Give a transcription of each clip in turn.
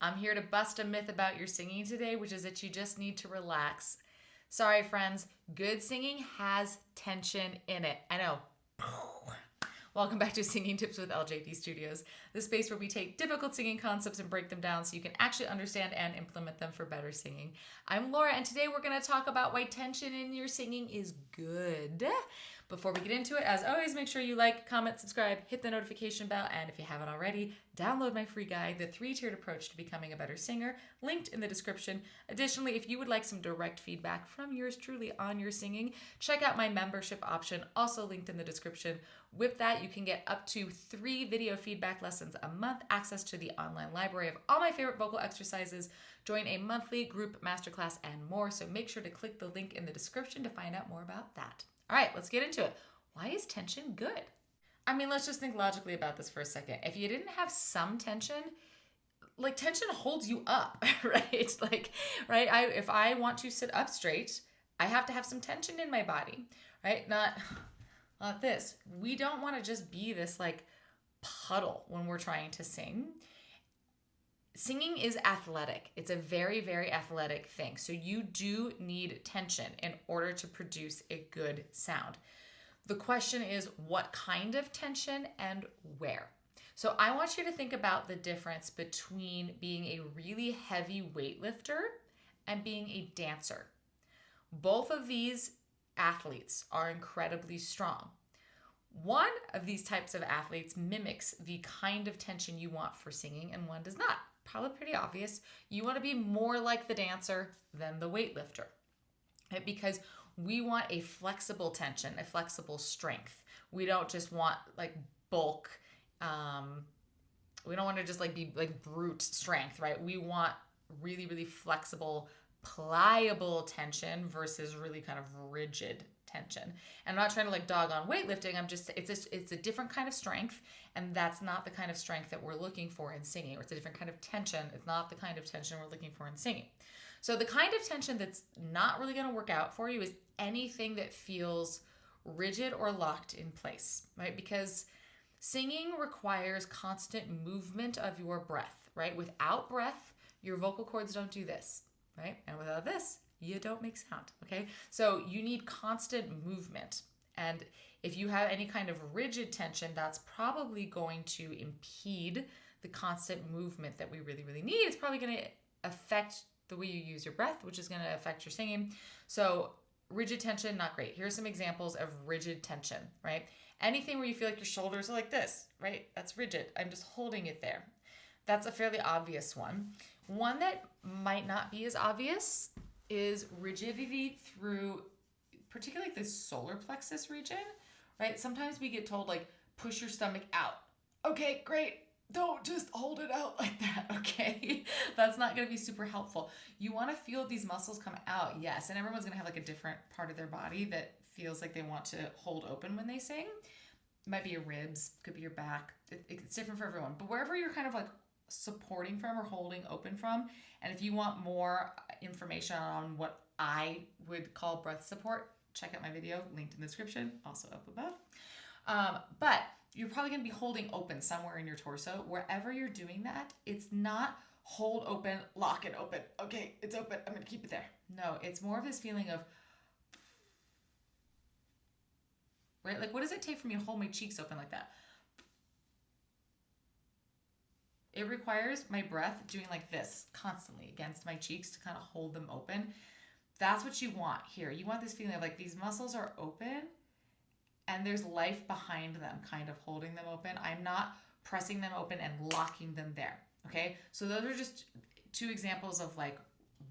I'm here to bust a myth about your singing today, which is that you just need to relax. Sorry, friends, good singing has tension in it. I know. Welcome back to Singing Tips with LJDstudios, the space where we take difficult singing concepts and break them down so you can actually understand and implement them for better singing. I'm Laura, and today we're going to talk about why tension in your singing is good. Before we get into it, as always, make sure you like, comment, subscribe, hit the notification bell, and if you haven't already, download my free guide, The 3-Tiered Approach to Becoming a Better Singer, linked in the description. Additionally, if you would like some direct feedback from yours truly on your singing, check out my membership option, also linked in the description. With that, you can get up to 3 video feedback lessons a month, access to the online library of all my favorite vocal exercises, join a monthly group masterclass, and more. So make sure to click the link in the description to find out more about that. All right, let's get into it. Why is tension good? I mean, let's just think logically about this for a second. If you didn't have some tension, like tension holds you up, right? Right? If I want to sit up straight, I have to have some tension in my body, right? Not this. We don't want to just be this like puddle when we're trying to sing. Singing is athletic. It's a very, very athletic thing. So you do need tension in order to produce a good sound. The question is what kind of tension and where. So I want you to think about the difference between being a really heavy weightlifter and being a dancer. Both of these athletes are incredibly strong. One of these types of athletes mimics the kind of tension you want for singing, and one does not. Probably pretty obvious. You want to be more like the dancer than the weightlifter, right? Because we want a flexible tension, a flexible strength. We don't just want like bulk. We don't want to just like be like brute strength, right? We want really, really flexible, pliable tension versus really kind of rigid tension. And I'm not trying to like dog on weightlifting. It's a different kind of strength, and that's not the kind of strength that we're looking for in singing. Or it's a different kind of tension. It's not the kind of tension we're looking for in singing. So the kind of tension that's not really going to work out for you is anything that feels rigid or locked in place, right? Because singing requires constant movement of your breath, right? Without breath, your vocal cords don't do this, right? And without this, you don't make sound, okay? So you need constant movement. And if you have any kind of rigid tension, that's probably going to impede the constant movement that we really, really need. It's probably going to affect the way you use your breath, which is going to affect your singing. So rigid tension, not great. Here are some examples of rigid tension, right? Anything where you feel like your shoulders are like this, right? That's rigid. I'm just holding it there. That's a fairly obvious one. One that might not be as obvious is rigidity through particularly the solar plexus region, right? Sometimes we get told like, push your stomach out. Okay, great. Don't just hold it out like that, okay? That's not gonna be super helpful. You wanna feel these muscles come out, yes, and everyone's gonna have like a different part of their body that feels like they want to hold open when they sing. It might be your ribs, could be your back. It's different for everyone, but wherever you're kind of like supporting from or holding open from, and if you want more information on what I would call breath support, check out my video, linked in the description, also up above. But you're probably going to be holding open somewhere in your torso. Wherever you're doing that, it's not hold open, lock it open. Okay, it's open, I'm going to keep it there. No, it's more of this feeling of, right? Like, what does it take for me to hold my cheeks open like that? It requires my breath doing like this constantly against my cheeks to kind of hold them open. That's what you want here. You want this feeling of like these muscles are open and there's life behind them, kind of holding them open. I'm not pressing them open and locking them there, okay? So those are just 2 examples of like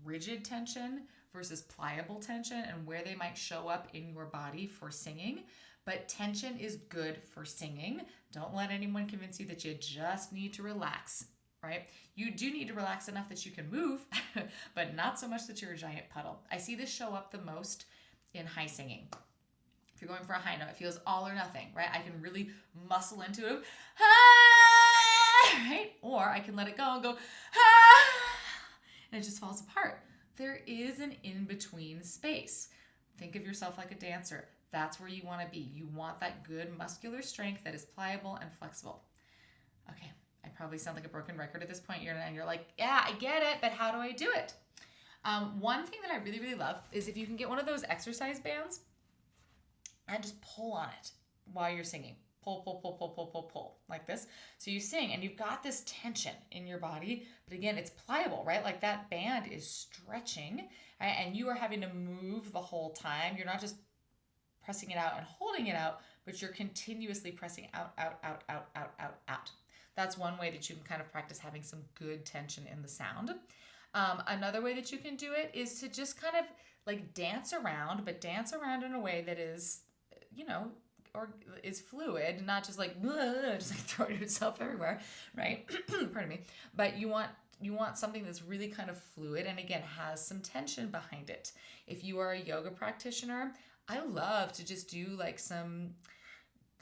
rigid tension versus pliable tension and where they might show up in your body for singing. But tension is good for singing. Don't let anyone convince you that you just need to relax, right? You do need to relax enough that you can move, but not so much that you're a giant puddle. I see this show up the most in high singing. If you're going for a high note, it feels all or nothing, right? I can really muscle into it, right? Or I can let it go and go, and it just falls apart. There is an in-between space. Think of yourself like a dancer. That's where you want to be. You want that good muscular strength that is pliable and flexible. Okay, I probably sound like a broken record at this point. You're like, yeah, I get it, but how do I do it? One thing that I really, really love is if you can get one of those exercise bands and just pull on it while you're singing. Pull, pull, pull, pull, pull, pull, pull, like this. So you sing and you've got this tension in your body, but again, it's pliable, right? Like that band is stretching, right? And you are having to move the whole time. You're not just pressing it out and holding it out, but you're continuously pressing out, out, out, out, out, out, out. That's one way that you can kind of practice having some good tension in the sound. Another way that you can do it is to just kind of like dance around, but dance around in a way that is, or is fluid, not just like, just like throwing yourself everywhere, right? Pardon me. But you want something that's really kind of fluid and again has some tension behind it. If you are a yoga practitioner, I love to just do like some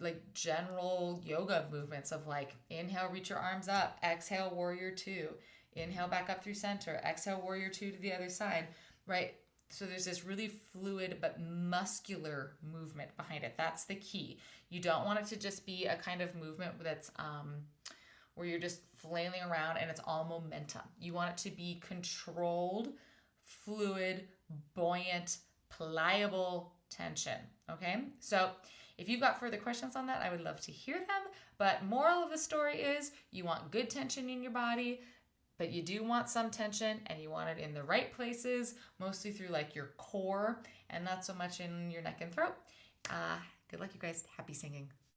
like general yoga movements of like inhale, reach your arms up, exhale, warrior two, inhale back up through center, exhale, warrior two to the other side, right? So there's this really fluid but muscular movement behind it. That's the key. You don't want it to just be a kind of movement that's where you're just flailing around and it's all momentum. You want it to be controlled, fluid, buoyant, pliable tension. Okay? So if you've got further questions on that, I would love to hear them. But moral of the story is you want good tension in your body, but you do want some tension and you want it in the right places, mostly through like your core and not so much in your neck and throat. Good luck, you guys. Happy singing.